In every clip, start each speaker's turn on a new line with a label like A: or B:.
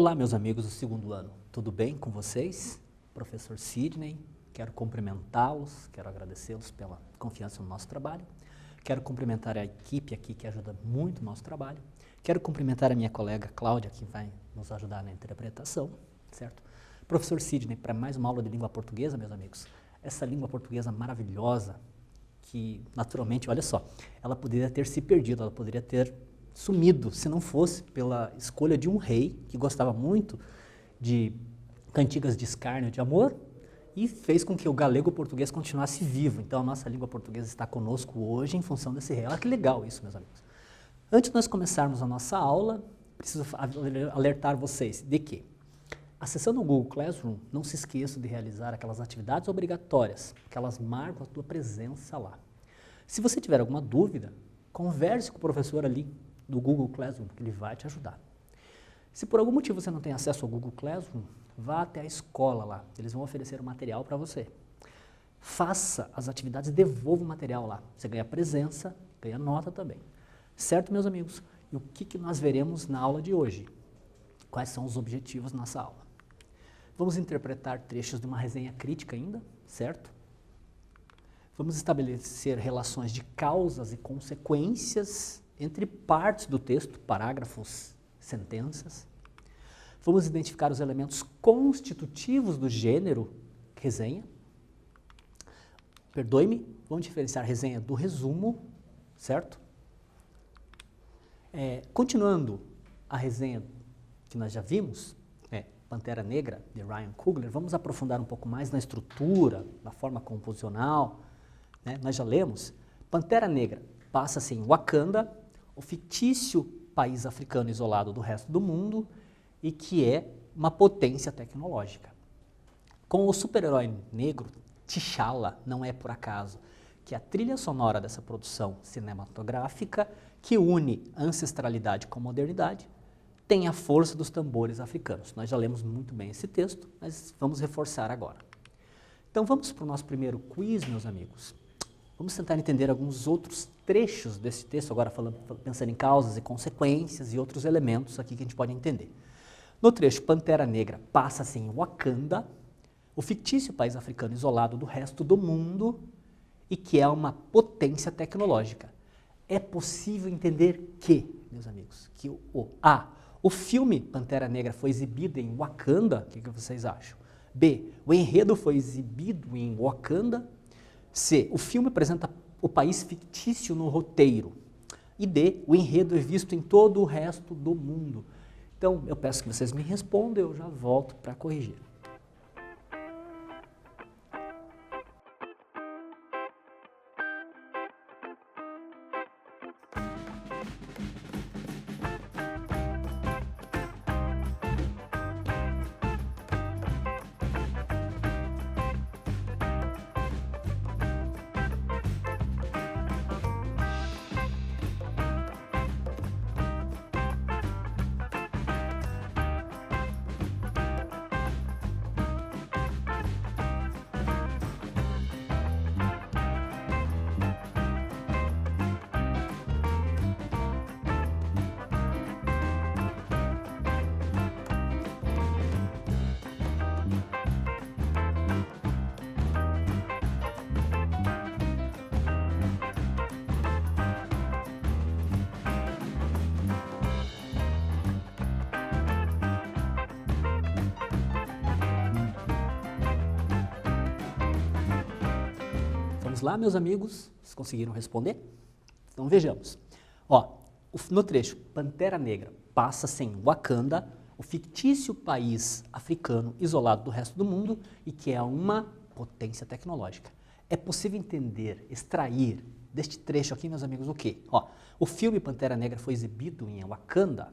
A: Olá, meus amigos do segundo ano, tudo bem com vocês? Professor Sidney, quero cumprimentá-los, quero agradecê-los pela confiança no nosso trabalho, quero cumprimentar a equipe aqui que ajuda muito o nosso trabalho, quero cumprimentar a minha colega Cláudia, que vai nos ajudar na interpretação, certo? Professor Sidney, para mais uma aula de língua portuguesa, meus amigos, essa língua portuguesa maravilhosa, que naturalmente, olha só, ela poderia ter se perdido, ela poderia ter sumido, se não fosse pela escolha de um rei que gostava muito de cantigas de escárnio de amor e fez com que o galego português continuasse vivo. Então a nossa língua portuguesa está conosco hoje em função desse rei. Olha que legal isso, meus amigos. Antes de nós começarmos a nossa aula, preciso alertar vocês de que a sessão do Google Classroom, não se esqueça de realizar aquelas atividades obrigatórias, que elas marcam a tua presença lá. Se você tiver alguma dúvida, converse com o professor ali do Google Classroom, que ele vai te ajudar. Se por algum motivo você não tem acesso ao Google Classroom, vá até a escola lá, eles vão oferecer o material para você. Faça as atividades e devolva o material lá. Você ganha presença, ganha nota também. Certo, meus amigos? E o que nós veremos na aula de hoje? Quais são os objetivos da nossa aula? Vamos interpretar trechos de uma resenha crítica ainda, certo? Vamos estabelecer relações de causas e consequências entre partes do texto, parágrafos, sentenças. Vamos identificar os elementos constitutivos do gênero resenha. Perdoe-me, vamos diferenciar resenha do resumo, certo? Continuando a resenha que nós já vimos, Pantera Negra, de Ryan Coogler, vamos aprofundar um pouco mais na estrutura, na forma composicional. Nós já lemos. Pantera Negra passa-se em Wakanda, o fictício país africano isolado do resto do mundo e que é uma potência tecnológica. Com o super-herói negro, T'Challa, não é por acaso que a trilha sonora dessa produção cinematográfica, que une ancestralidade com modernidade, tem a força dos tambores africanos. Nós já lemos muito bem esse texto, mas vamos reforçar agora. Então vamos para o nosso primeiro quiz, meus amigos. Vamos tentar entender alguns outros trechos desse texto, agora pensando em causas e consequências e outros elementos aqui que a gente pode entender. No trecho Pantera Negra passa-se em Wakanda, o fictício país africano isolado do resto do mundo e que é uma potência tecnológica. É possível entender que, meus amigos, que o filme Pantera Negra foi exibido em Wakanda, o que vocês acham? B, o enredo foi exibido em Wakanda. C, o filme apresenta o país fictício no roteiro. E D, o enredo é visto em todo o resto do mundo. Então, eu peço que vocês me respondam, eu já volto para corrigir. Vamos lá, meus amigos, vocês conseguiram responder? Então vejamos. No trecho Pantera Negra passa-se em Wakanda, o fictício país africano isolado do resto do mundo e que é uma potência tecnológica. É possível entender, extrair deste trecho aqui, meus amigos, o quê? O filme Pantera Negra foi exibido em Wakanda.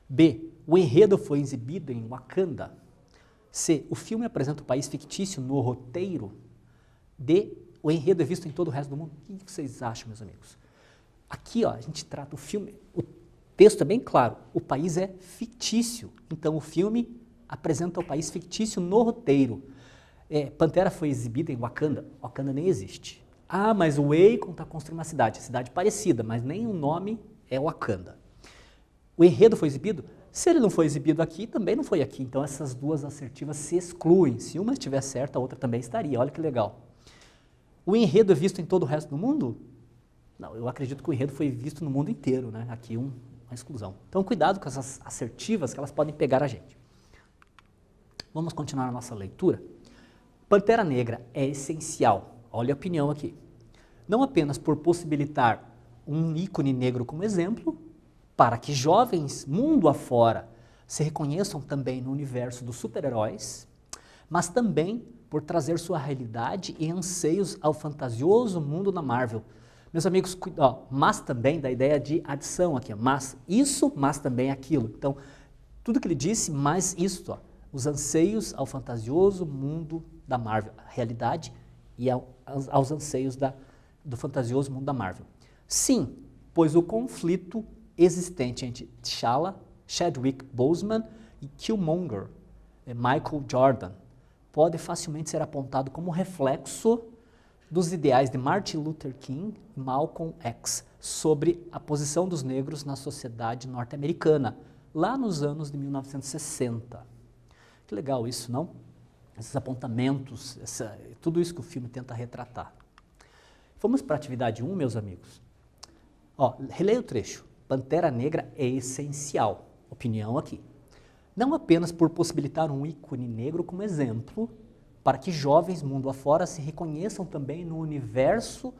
A: B, o enredo foi exibido em Wakanda. C, o filme apresenta o país fictício no roteiro. D, o enredo é visto em todo o resto do mundo. O que vocês acham, meus amigos? Aqui, a gente trata o filme, o texto é bem claro, o país é fictício. Então, o filme apresenta o país fictício no roteiro. Pantera foi exibida em Wakanda. Wakanda nem existe. Mas o Akon está construindo uma cidade parecida, mas nem o nome é Wakanda. O enredo foi exibido? Se ele não foi exibido aqui, também não foi aqui. Então essas duas assertivas se excluem. Se uma estiver certa, a outra também estaria. Olha que legal. O enredo é visto em todo o resto do mundo? Não, eu acredito que o enredo foi visto no mundo inteiro, né? Aqui uma exclusão. Então cuidado com essas assertivas que elas podem pegar a gente. Vamos continuar a nossa leitura. Pantera Negra é essencial. Olha a opinião aqui. Não apenas por possibilitar um ícone negro como exemplo, para que jovens mundo afora se reconheçam também no universo dos super-heróis, mas também por trazer sua realidade e anseios ao fantasioso mundo da Marvel. Meus amigos, mas também da ideia de adição aqui, mas isso, mas também aquilo. Então, tudo que ele disse, mais isso, os anseios ao fantasioso mundo da Marvel, a realidade e aos anseios do fantasioso mundo da Marvel. Sim, pois o conflito existente entre T'Challa, Chadwick Boseman e Killmonger, Michael Jordan, pode facilmente ser apontado como reflexo dos ideais de Martin Luther King e Malcolm X sobre a posição dos negros na sociedade norte-americana, lá nos anos de 1960. Que legal isso, não? Esses apontamentos, tudo isso que o filme tenta retratar. Vamos para a atividade 1, meus amigos. Releia o trecho. Pantera Negra é essencial. Opinião aqui. Não apenas por possibilitar um ícone negro como exemplo, para que jovens mundo afora se reconheçam também no universo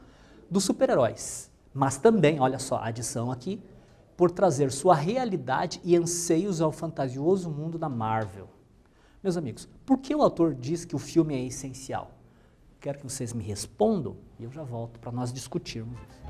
A: dos super-heróis, mas também, olha só, a adição aqui, por trazer sua realidade e anseios ao fantasioso mundo da Marvel. Meus amigos, por que o autor diz que o filme é essencial? Quero que vocês me respondam e eu já volto para nós discutirmos isso.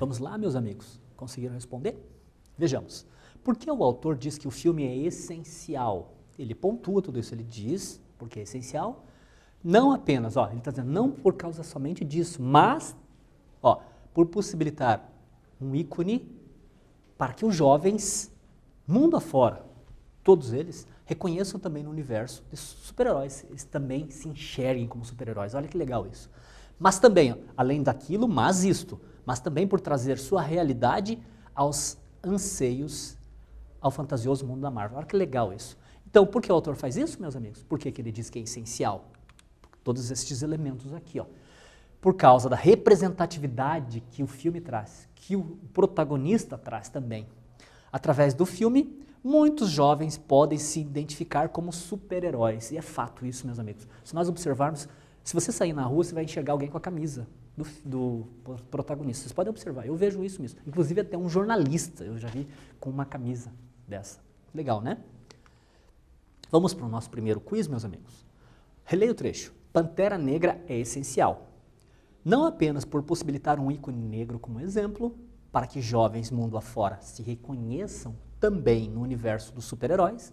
A: Vamos lá, meus amigos? Conseguiram responder? Vejamos, por que o autor diz que o filme é essencial? Ele pontua tudo isso, ele diz porque é essencial, não apenas, ele está dizendo, não por causa somente disso, mas, por possibilitar um ícone para que os jovens, mundo afora, todos eles, reconheçam também no universo de super-heróis, eles também se enxerguem como super-heróis, olha que legal isso. Mas também, além daquilo, mas também por trazer sua realidade aos anseios, ao fantasioso mundo da Marvel, olha que legal isso. Então, por que o autor faz isso, meus amigos? Por que ele diz que é essencial? Todos estes elementos aqui, por causa da representatividade que o filme traz, que o protagonista traz também. Através do filme, muitos jovens podem se identificar como super-heróis, e é fato isso, meus amigos. Se nós observarmos, se você sair na rua, você vai enxergar alguém com a camisa do protagonista. Vocês podem observar, eu vejo isso mesmo. Inclusive até um jornalista, eu já vi com uma camisa dessa. Legal, né? Vamos para o nosso primeiro quiz, meus amigos. Releia o trecho. Pantera Negra é essencial. Não apenas por possibilitar um ícone negro como exemplo, para que jovens mundo afora se reconheçam também no universo dos super-heróis,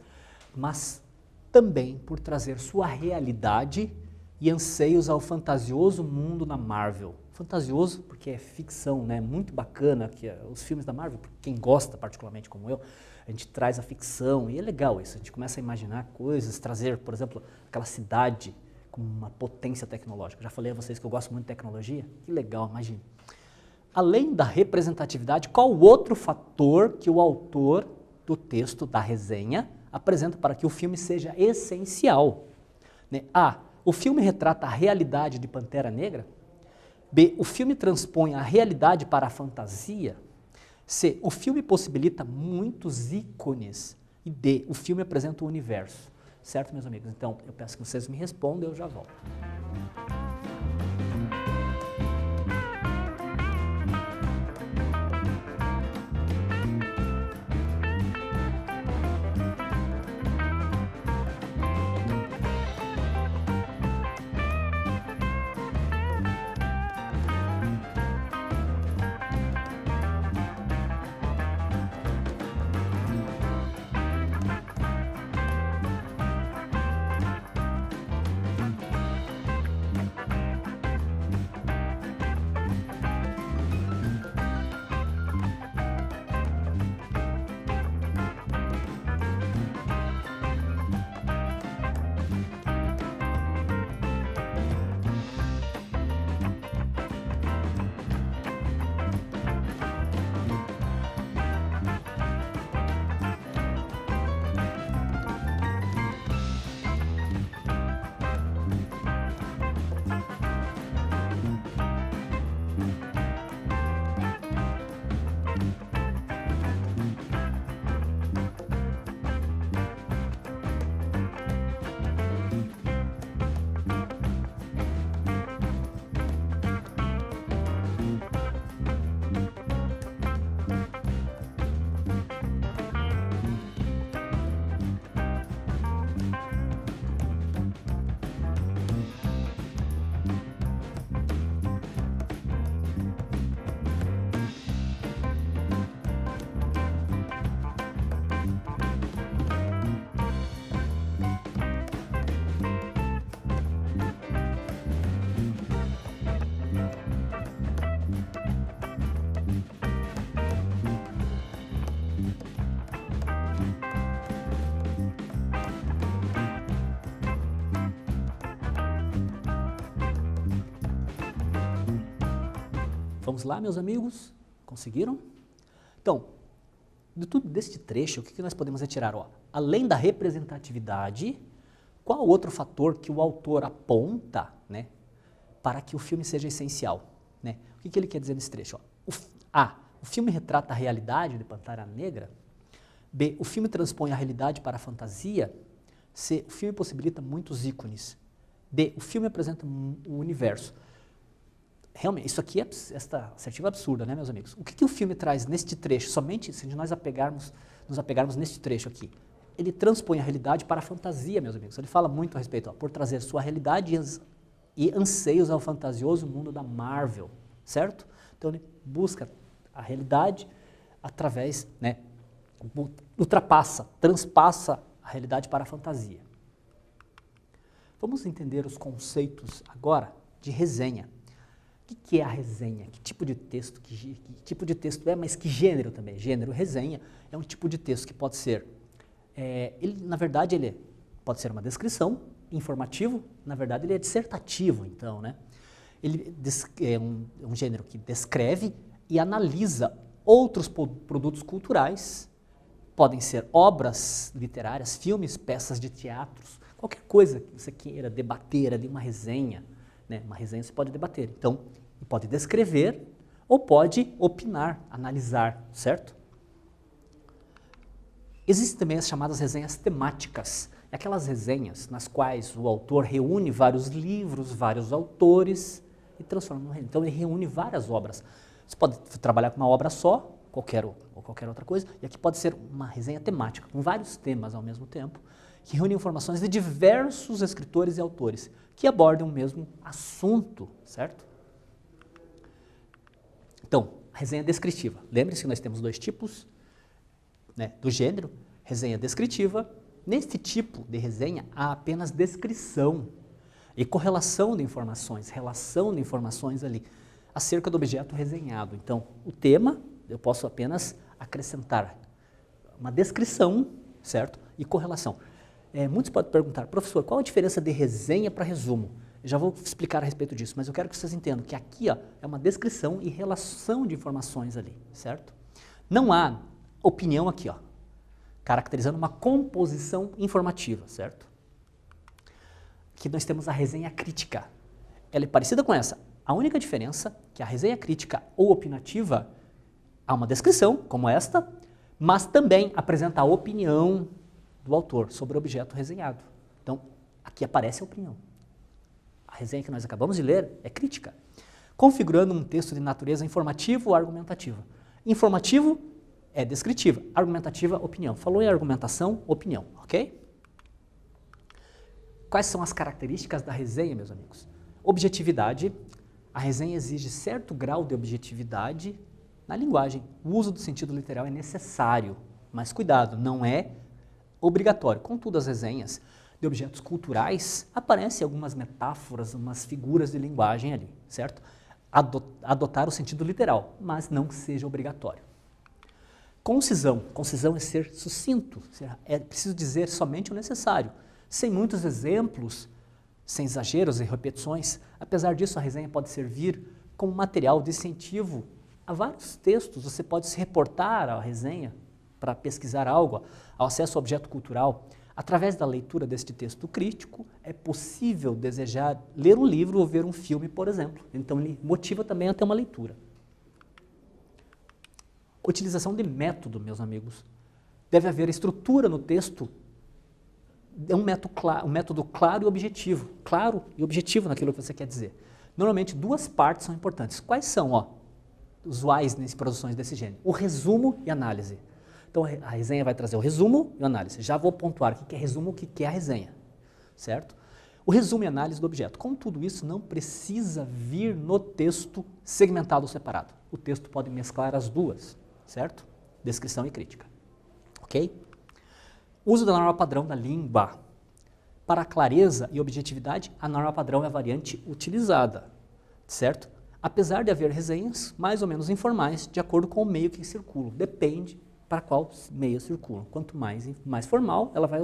A: mas também por trazer sua realidade e anseios ao fantasioso mundo da Marvel. Fantasioso porque é ficção, né? Muito bacana que os filmes da Marvel, quem gosta particularmente como eu, a gente traz a ficção e é legal isso, a gente começa a imaginar coisas, trazer, por exemplo, aquela cidade com uma potência tecnológica. Já falei a vocês que eu gosto muito de tecnologia, que legal, imagine. Além da representatividade, qual outro fator que o autor do texto da resenha apresenta para que o filme seja essencial? A. O filme retrata a realidade de Pantera Negra? B. O filme transpõe a realidade para a fantasia? C. O filme possibilita muitos ícones? E D. O filme apresenta o universo. Certo, meus amigos? Então, eu peço que vocês me respondam e eu já volto. Vamos lá, meus amigos? Conseguiram? Então, de tudo deste trecho, o que nós podemos retirar? Além da representatividade, qual outro fator que o autor aponta, né, para que o filme seja essencial? Né? O que ele quer dizer nesse trecho? A. O filme retrata a realidade de Pantera Negra. B. O filme transpõe a realidade para a fantasia. C. O filme possibilita muitos ícones. D. O filme apresenta o universo. Realmente, isso aqui é esta assertiva absurda, né, meus amigos? O que o filme traz neste trecho, somente se nós nos apegarmos neste trecho aqui? Ele transpõe a realidade para a fantasia, meus amigos. Ele fala muito a respeito, por trazer sua realidade e anseios ao fantasioso mundo da Marvel, certo? Então ele busca a realidade através, né, ultrapassa, transpassa a realidade para a fantasia. Vamos entender os conceitos agora de resenha. O que é a resenha? Que tipo de texto? Que tipo de texto é, mas que gênero também? Gênero resenha é um tipo de texto que pode ser, na verdade, ele pode ser uma descrição, informativo, na verdade ele é dissertativo, então, né? Ele é um gênero que descreve e analisa outros produtos culturais, podem ser obras literárias, filmes, peças de teatros, qualquer coisa que você queira debater ali, uma resenha, né? Uma resenha você pode debater. Então, pode descrever ou pode opinar, analisar, certo? Existem também as chamadas resenhas temáticas, aquelas resenhas nas quais o autor reúne vários livros, vários autores e transforma numa resenha. Então, ele reúne várias obras. Você pode trabalhar com uma obra só, ou qualquer outra coisa, e aqui pode ser uma resenha temática, com vários temas ao mesmo tempo, que reúne informações de diversos escritores e autores que abordam o mesmo assunto, certo? Então, resenha descritiva. Lembre-se que nós temos dois tipos, né, do gênero, resenha descritiva. Nesse tipo de resenha há apenas descrição e correlação de informações, relação de informações ali acerca do objeto resenhado. Então, o tema, eu posso apenas acrescentar uma descrição, certo? E correlação. Muitos podem perguntar, professor, qual a diferença de resenha para resumo? Eu já vou explicar a respeito disso, mas eu quero que vocês entendam que aqui ó, é uma descrição e relação de informações ali, certo? Não há opinião aqui, ó, caracterizando uma composição informativa, certo? Aqui nós temos a resenha crítica. Ela é parecida com essa. A única diferença é que a resenha crítica ou opinativa há uma descrição, como esta, mas também apresenta a opinião do autor sobre o objeto resenhado. Então, aqui aparece a opinião. A resenha que nós acabamos de ler é crítica, configurando um texto de natureza informativa ou argumentativa. Informativo é descritiva, argumentativa, opinião. Falou em argumentação, opinião, ok? Quais são as características da resenha, meus amigos? Objetividade. A resenha exige certo grau de objetividade na linguagem. O uso do sentido literal é necessário, mas cuidado, não é obrigatório. Contudo, as resenhas de objetos culturais aparecem algumas metáforas, umas figuras de linguagem ali, certo? Adotar o sentido literal, mas não seja obrigatório. Concisão. Concisão é ser sucinto, é preciso dizer somente o necessário, sem muitos exemplos, sem exageros e repetições. Apesar disso, a resenha pode servir como material de incentivo a vários textos. Você pode se reportar à resenha para pesquisar algo, ao acesso ao objeto cultural. Através da leitura deste texto crítico, é possível desejar ler um livro ou ver um filme, por exemplo. Então, ele motiva também a ter uma leitura. Utilização de método, meus amigos. Deve haver estrutura no texto, um método claro e objetivo. Claro e objetivo naquilo que você quer dizer. Normalmente, duas partes são importantes. Quais são, usuais nas produções desse gênero? O resumo e análise. Então, a resenha vai trazer o resumo e a análise. Já vou pontuar o que é resumo, o que é a resenha, certo? O resumo e análise do objeto. Com tudo isso, não precisa vir no texto segmentado ou separado. O texto pode mesclar as duas, certo? Descrição e crítica, ok? Uso da norma padrão da língua. Para a clareza e objetividade, a norma padrão é a variante utilizada, certo? Apesar de haver resenhas mais ou menos informais, de acordo com o meio que circulam. Depende para qual meio circulam. Quanto mais formal, ela vai...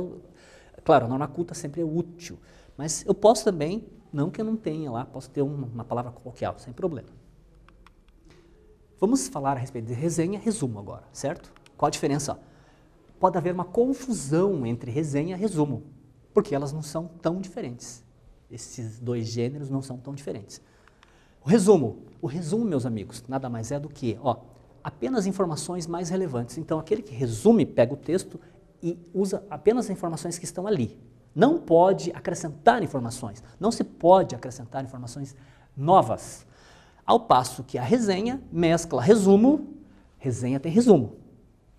A: Claro, a norma culta sempre é útil, mas eu posso também, não que eu não tenha lá, posso ter uma palavra coloquial, sem problema. Vamos falar a respeito de resenha e resumo agora, certo? Qual a diferença? Pode haver uma confusão entre resenha e resumo, porque elas não são tão diferentes. Esses dois gêneros não são tão diferentes. O resumo, meus amigos, nada mais é do que, apenas informações mais relevantes. Então, aquele que resume, pega o texto e usa apenas as informações que estão ali. Não pode acrescentar informações, não se pode acrescentar informações novas. Ao passo que a resenha mescla resumo, resenha tem resumo,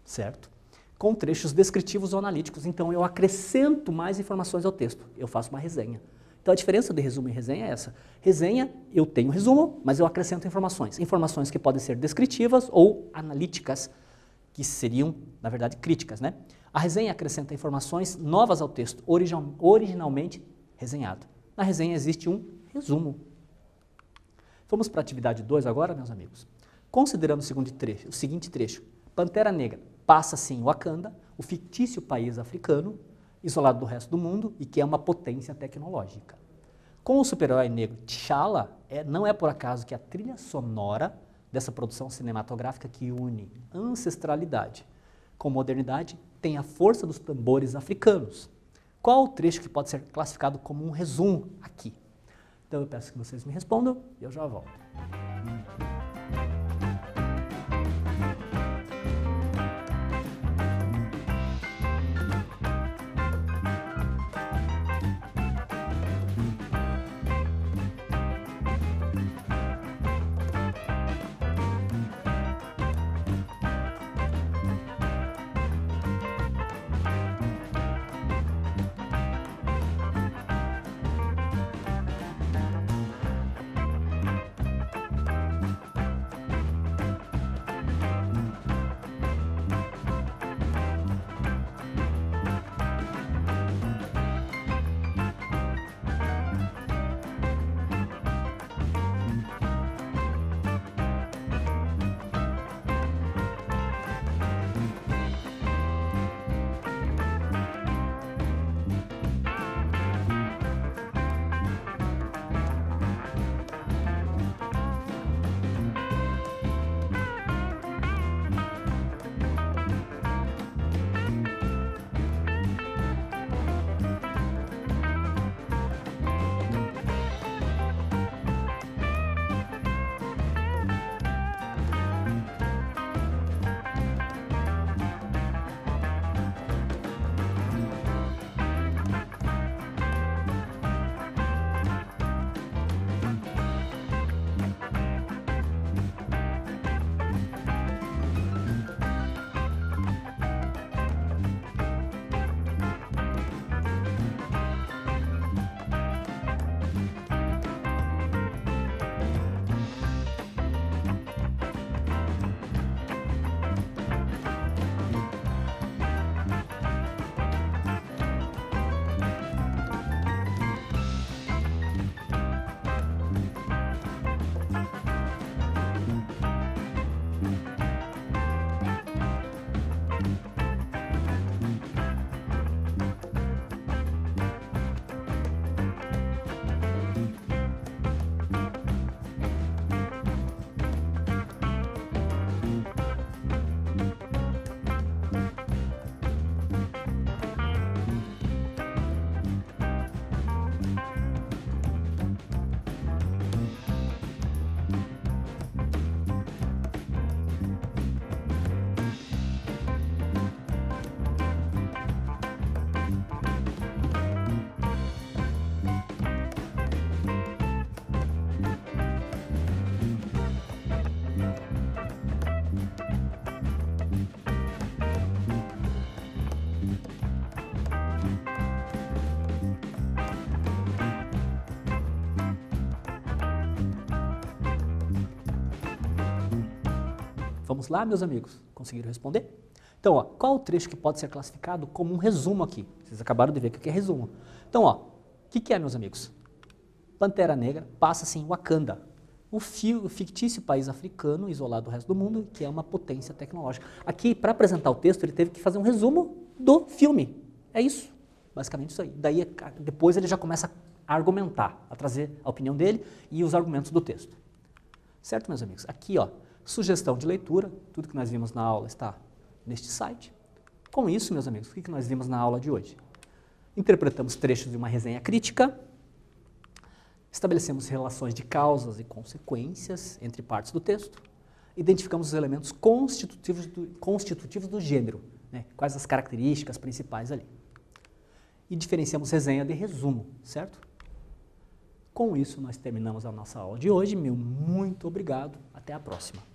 A: certo? Com trechos descritivos ou analíticos. Então, eu acrescento mais informações ao texto, eu faço uma resenha. Então, a diferença de resumo e resenha é essa. Resenha, eu tenho resumo, mas eu acrescento informações. Informações que podem ser descritivas ou analíticas. que seriam, na verdade, críticas, né? A resenha acrescenta informações novas ao texto originalmente resenhado. Na resenha existe um resumo. Vamos para a atividade 2 agora, meus amigos. Considerando o seguinte trecho. Pantera Negra passa-se em Wakanda, o fictício país africano, isolado do resto do mundo e que é uma potência tecnológica. Com o super-herói negro T'Challa, não é por acaso que a trilha sonora dessa produção cinematográfica que une ancestralidade com modernidade tem a força dos tambores africanos. Qual o trecho que pode ser classificado como um resumo aqui? Então eu peço que vocês me respondam e eu já volto. Vamos lá, meus amigos? Conseguiram responder? Então, ó, qual o trecho que pode ser classificado como um resumo aqui? Vocês acabaram de ver o que é resumo. Então, ó, o que é, meus amigos? Pantera Negra passa-se em Wakanda, o fictício país africano isolado do resto do mundo, que é uma potência tecnológica. Aqui, para apresentar o texto, ele teve que fazer um resumo do filme. É isso, basicamente isso aí. Daí, depois ele já começa a argumentar, a trazer a opinião dele e os argumentos do texto. Certo, meus amigos? Aqui, ó, sugestão de leitura, tudo que nós vimos na aula está neste site. Com isso, meus amigos, o que nós vimos na aula de hoje? Interpretamos trechos de uma resenha crítica, estabelecemos relações de causas e consequências entre partes do texto, identificamos os elementos constitutivos do gênero, né? Quais as características principais ali. E diferenciamos resenha de resumo, certo? Com isso, nós terminamos a nossa aula de hoje. Meu muito obrigado. Até a próxima.